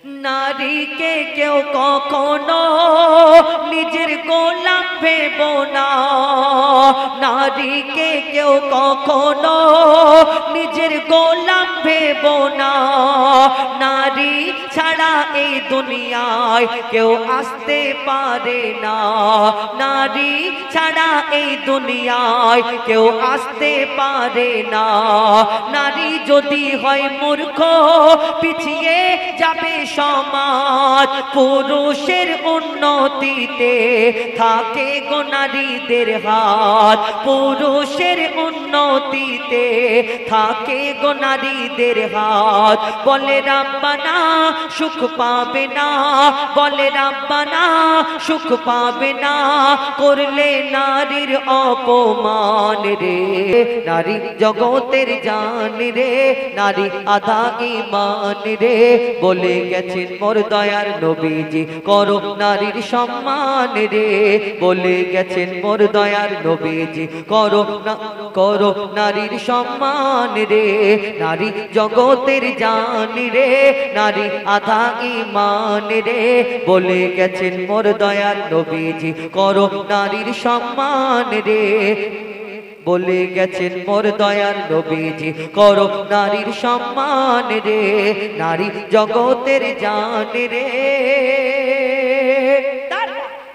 নারীকে কেউ কখনো নিজের গোলাম ভেবো না, নারীকে কেউ কখনো নিজের গোলাম ভেবো না। নারী ছাড়া এই দুনিয়ায় কেউ আসতে পারে না, নারী ছাড়া এই দুনিয়ায় কেউ আসতে পারে না। নারী যদি হয় মূর্খ পিছিয়ে যাবে সমাজ, পুরুষের উন্নতিতে থাকে গো নারীদের হাত, পুরুষের উন্নতিতে থাকে গো নারীদের হাত। বলে রাব্বানা সুখ পাবে না, বলে রাব্বানা সুখ পাবে না, করলে নারীর অপমান রে। নারী জগতের জান রে, নারী আধা ঈমান রে। বলে গেছেন মোর দয়ার নবীজি করো নারীর সম্মান রে, বলে গেছেন মোর দয়ার নবীজি করো করো নারীর সম্মান রে। নারী জগতের জান রে, নারী আধা ঈমান রে। বলে গেছেন মোর দয়ার নবীজি করো নারীর সম্মান রে, বলে গেছেন মোর দয়ার নবীজি করো নারীর সম্মান রে। নারী জগতের জান রে।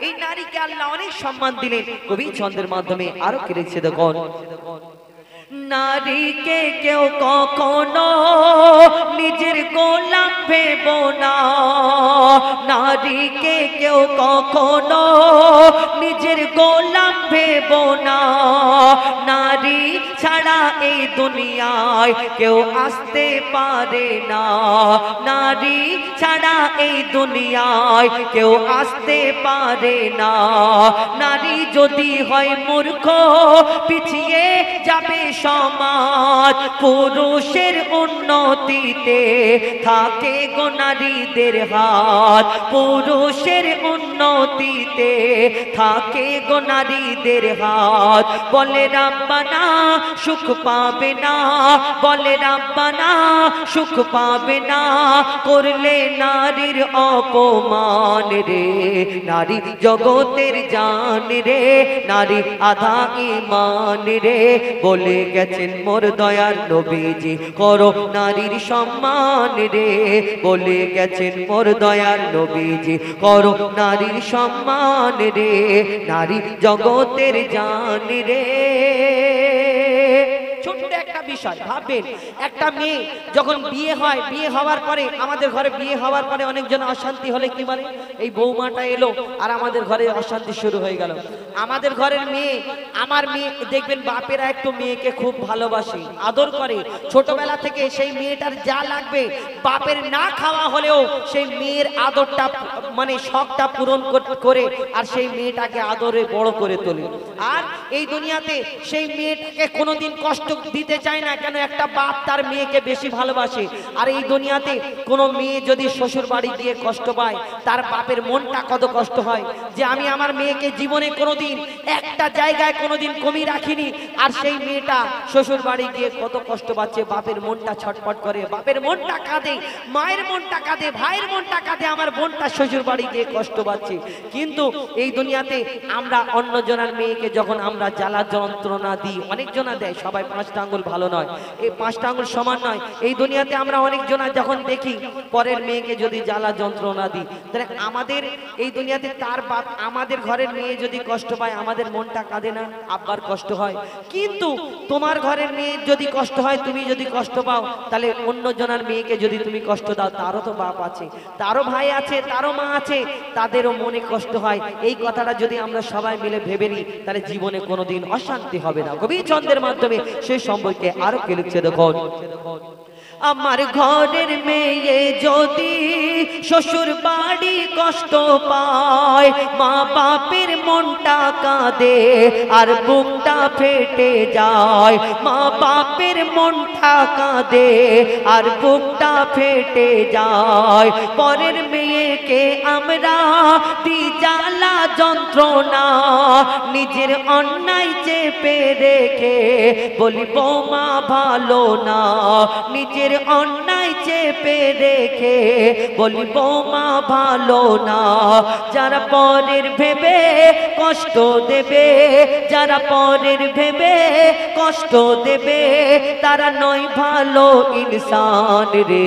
এই নারীকে আল্লাহ অনেক সম্মান দিলেন, কবি ছন্দের মাধ্যমে আরো কে লিখছে দেখুন। নারীকে কেউ কখনো নিজের গোলাম ভেবো না, নারীকে কেউ কখনো নিজের গোলাম ভেবো না। নারী ছাড়া এই দুনিয়ায় কেউ আসতে পারে না, নারী ছাড়া এই দুনিয়ায় কেউ আসতে পারে না। নারী যদি হয় মূর্খ পিছিয়ে যাবে সমাজ, পুরুষের উন্নতিতে থাকে গো নারীদের হাত, পুরুষের উন্নতিতে থাকে গো নারীদের হাত। বলে রাব্বানা সুখ পাবে না, বলে রাব্বানা সুখ পাবে না, করলে নারীর অপমান রে। নারী জগতের জান রে, নারী আধা ঈমান রে। বলে গেছেন মোর দয়ার নবীজি করো নারীর সম্মান রে, বলে গেছেন মোর দয়ার নবীজি করো নারীর সম্মান রে। নারী জগতের জান রে। ছোট্ট একটা বিষয় ভাববেন, একটা মেয়ে যখন বিয়ে হয়, বিয়ে হওয়ার পরে আমাদের ঘরে বিয়ে হওয়ার পরে অনেকজন অশান্তি হলে কি বলে, এই বৌমাটা এলো আর আমাদের ঘরে অশান্তি শুরু হয়ে গেল। আমাদের ঘরের মেয়ে, আমার মেয়ে দেখবেন বাপেরা একটু মেয়েকে খুব ভালোবাসে, আদর করে। ছোটবেলা থেকে সেই মেয়েটার যা লাগবে বাপের না খাওয়া হলেও সেই মেয়ের আদরটা মানে শখটা পূরণ করে আর সেই মেয়েটাকে আদরে বড় করে তোলে। আর এই দুনিয়াতে সেই মেয়েটাকে কোনোদিন কষ্ট দিতে চায় না, কেন একটা বাপ তার মেয়েকে বেশি ভালোবাসে। আর এই দুনিয়াতে কোনো মেয়ে যদি শ্বশুর বাড়ি গিয়ে কষ্ট পায়, তার বাপের মনটা কত কষ্ট হয় যে আমি আমার মেয়েকে জীবনে কোনোদিন একটা জায়গায় কোনোদিন কমি রাখিনি, আর সেই মেয়েটা শ্বশুর বাড়ি গিয়ে কত কষ্ট পাচ্ছে। বাপের মনটা ছটফট করে, বাপের মনটা কাঁদে, মায়ের মনটা কাঁদে, ভাইয়ের মনটা কাঁদে, আমার বোনটা শ্বশুর বাড়ি গিয়ে কষ্ট পাচ্ছে। কিন্তু এই দুনিয়াতে আমরা অন্যজনের মেয়েকে যখন আমরা জ্বালা যন্ত্রণা দিই, অনেকজনা দেয়, সবাই পাঁচটা আঙ্গুল ভালো নয়, এই পাঁচটা আঙ্গুল সমান নয়। এই দুনিয়াতে আমরা অনেকজনা যখন দেখি পরের মেয়েকে যদি জ্বালা যন্ত্রণা দিই, তাহলে আমাদের এই দুনিয়াতে তার বাপ আমাদের ঘরের মেয়ে যদি কষ্ট পায় আমাদের মনটা কাঁদে না, আব্বার কষ্ট হয়। কিন্তু তোমার ঘরের মেয়ে যদি কষ্ট হয়, তুমি যদি কষ্ট পাও, তাহলে অন্যজনের মেয়েকে যদি তুমি কষ্ট দাও, তারও তো বাপ আছে, তারও ভাই আছে, তারও মা আছে, তাদেরও মনে কষ্ট হয়। এই কথাটা যদি আমরা সবাই মিলে ভেবে নিই, তাহলে জীবনে কোনোদিন অশান্তি হবে না। কবি ছন্দের মাধ্যমে সেই সম্পর্কে আরো কে লিখছে দেখুন। আমার ঘরের মেয়ে যদি শ্বশুর বাড়ি কষ্ট পায়, মা বাপের মনটা কাঁদে আর বুকটা ফেটে যায়, মা বাপের মনটা কাঁদে আর বুকটা ফেটে যায়। পরের মেয়েকে আমরা দি জ্বালা যন্ত্রণা নিজের অন্যায় চেপে রেখে বলি বৌমা ভালো না, নিজের অন্যায় চেপে রেখে বলি বৌমা ভালো না। যারা পরের ভেবে কষ্ট দেবে, যারা পরের ভেবে কষ্ট দেবে তারা নয় ভালো ইনসান রে।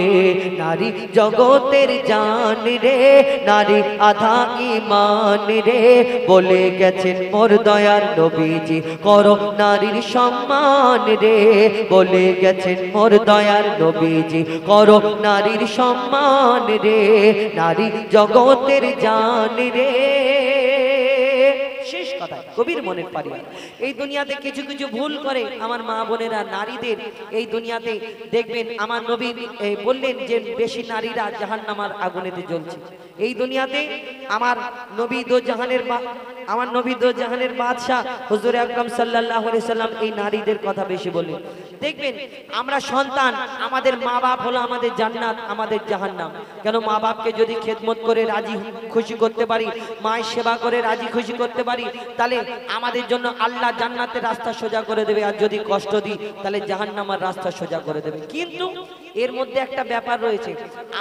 নারী জগতের জান রে, নারী আধা ঈমান রে। বলে গেছেন মোর দয়ার নবীজি করো নারীর সম্মান রে। বলে গেছেন মোর দয়ার নবীজি করো নারীর সম্মান রে। নারী জগতের জান রে। শেষ কথা কবির মনের পারিয়া এই দুনিয়াতে কিছু কিছু ভুল করে আমার মা বোনেরা নারীদের এই দুনিয়াতে দেখবেন আমার নবী বললেন যে বেশি নারীরা জাহান্নামের আগুনেতে জ্বলছে। এই দুনিয়াতে আমার নবী দো জাহানের আমার নবী দো জাহানের বাদশা হুজুর আকরাম সাল্লাল্লাহু আলাইহি সাল্লাম এই নারীদের কথা বেশি বললেন। দেখবেন আমরা সন্তান, আমাদের মা বাপ হলো আমাদের জান্নাত, আমাদের জাহান্নাম। কেন মা বাপকে যদি খেদমত করে রাজি খুশি করতে পারি, মায়ের সেবা করে রাজি খুশি করতে পারি, তাহলে আমাদের জন্য আল্লাহ জান্নাতের রাস্তা সোজা করে দেবে। আর যদি কষ্ট দিই তাহলে জাহান্নামের রাস্তা সোজা করে দেবে। কিন্তু এর মধ্যে একটা ব্যাপার রয়েছে,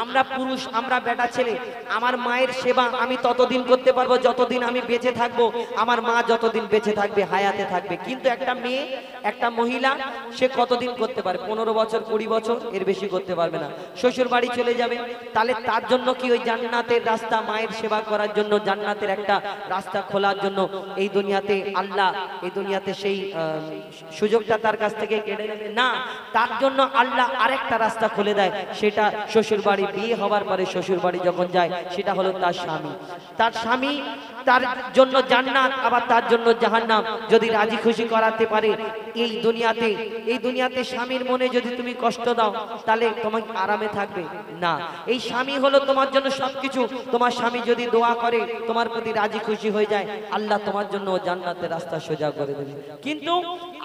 আমরা পুরুষ, আমরা বেটা ছেলে, আমার মায়ের সেবা আমি ততদিন করতে পারবো যতদিন আমি বেঁচে থাকবো, আমার মা যতদিন বেঁচে থাকবে, হায়াতে থাকবে। কিন্তু একটা মেয়ে, একটা মহিলা সে কতদিন করতে পারে? 15 বছর 20 বছর, এর বেশি করতে পারবে না। শ্বশুর বাড়ি চলে যাবে, তাহলে তার জন্য কি ওই জান্নাতের রাস্তা, মায়ের সেবা করার জন্য জান্নাতের একটা রাস্তা খোলার জন্য এই দুনিয়াতে আল্লাহ এই দুনিয়াতে সেই সুযোগটা তার কাছ থেকে কেড়ে নেবে না। তার জন্য আল্লাহ আরেকটা রাস্তা খুলে দেয়, সেটা শ্বশুর বাড়ি বিয়ে হওয়ার পরে শ্বশুর বাড়ি যখন যায় সেটা হলো তার স্বামী। তার স্বামী তার জন্য জান্নাত, আবার তার জন্য জাহান্নাম যদি রাজি খুশি করাতে পারে এই দুনিয়াতে স্বামীর মনে যদি তুমি কষ্ট দাও তাহলে তোমার আরামে থাকবে না। এই স্বামী হলো তোমার জন্য সবকিছু। তোমার স্বামী যদি দোয়া করে, তোমার প্রতি রাজি খুশি হয়ে যায়, আল্লাহ তোমার জন্য জান্নাতের রাস্তা সোজা করে দেবে। কিন্তু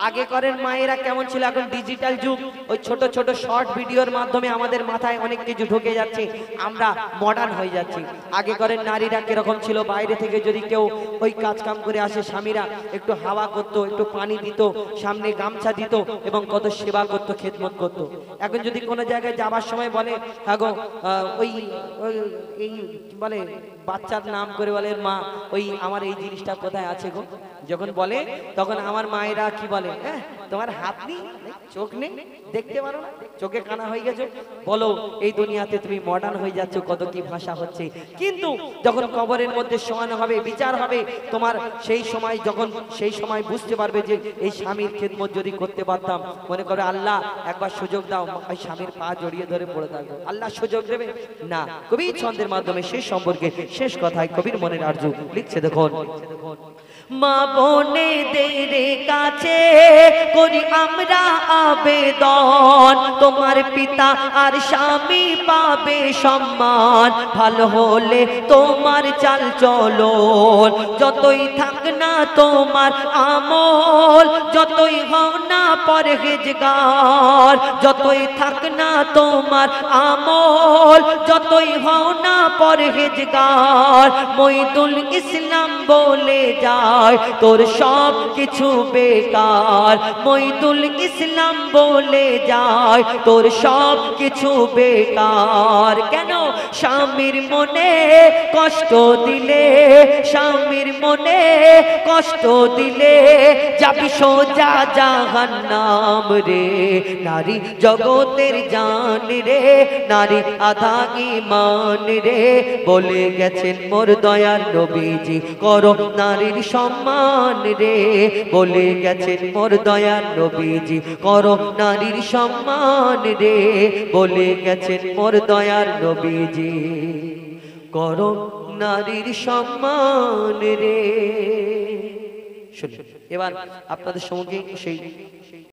আগেকারের মায়েরা কেমন ছিল? এখন ডিজিটাল যুগ, ওই ছোট ছোট শর্ট ভিডিওর মাধ্যমে আমাদের মাথায় অনেক কিছু ঢুকে যাচ্ছে, আমরা মডার্ন হয়ে যাচ্ছি। আগেকারের নারীরা কিরকম ছিল? বাইরে থেকে যদি কেউ ওই কাজ কাম করে আসে, স্বামীরা একটু হাওয়া করত, একটু পানি দিত, সামনে গামছা দিত এবং কত সেবা করত, খেদমত করত। এখন যদি কোনো জায়গায় যাবার সময় বলে হ্যাঁ গো ওই এই বলে বাচ্চার নাম করে বলে মা ওই আমার এই জিনিসটা কোথায় আছে গো, যখন বলে তখন আমার মায়েরা কি বলে, হ্যাঁ তোমার হাত নেই, চোখ নেই, দেখতে পারো না, চোখে কানা হয়ে গেছো। বলো এই দুনিয়াতে তুমি মডার্ন হয়ে যাচ্ছ, কত কি ভাষা হচ্ছে। কিন্তু যখন কবরের মধ্যে শোয়ানো হবে, বিচার হবে, তোমার সেই সময় যখন সেই সময় বুঝতে পারবে যে এই স্বামীর খেদমত যদি করতে পারতাম, মনে করে আল্লাহ একবার সুযোগ দাও, ওই স্বামীর পা জড়িয়ে ধরে পড়ে থাকবো। আল্লাহ সুযোগ দেবে না। কবি ছন্দের মাধ্যমে শেষ সম্পর্কে শেষ কথায় কবির মনের আরজু লিখছে, দেখুন মা বোনেদের কাছে করি আমরা আবেদন, তোমার পিতা আর স্বামী পাবে সম্মান, ভালো হলে তোমার চাল চলন, যতই থাক না তোমার আমল, যতই হও না পরহেজগার, যতই থাক না তোমার আমল, যতই হও না পরহেজগার, মঈদুল ইসলাম বলে যায় তোর সব কিছু বেকার, মঈদুল ইসলাম বলে যায় তোর সব কিছু বেকার। কেন? স্বামীর মনে কষ্ট দিলে, স্বামীর মনে কষ্ট দিলে যাবি সোজা জাহান্নাম রে। নারী জগতের জান রে, নারী আধা ঈমান রে। বলে গেছেন মোর দয়ার নবীজি করো নারীর সম্মান রে। বলে গেছেন মোর দয়ার নবীজি করো নারীর সম্মান রে। বলে গেছেন মোর দয়ার নবীজি করো নারীর সম্মান রে। শুনুন এবার আপনাদের সঙ্গে সেই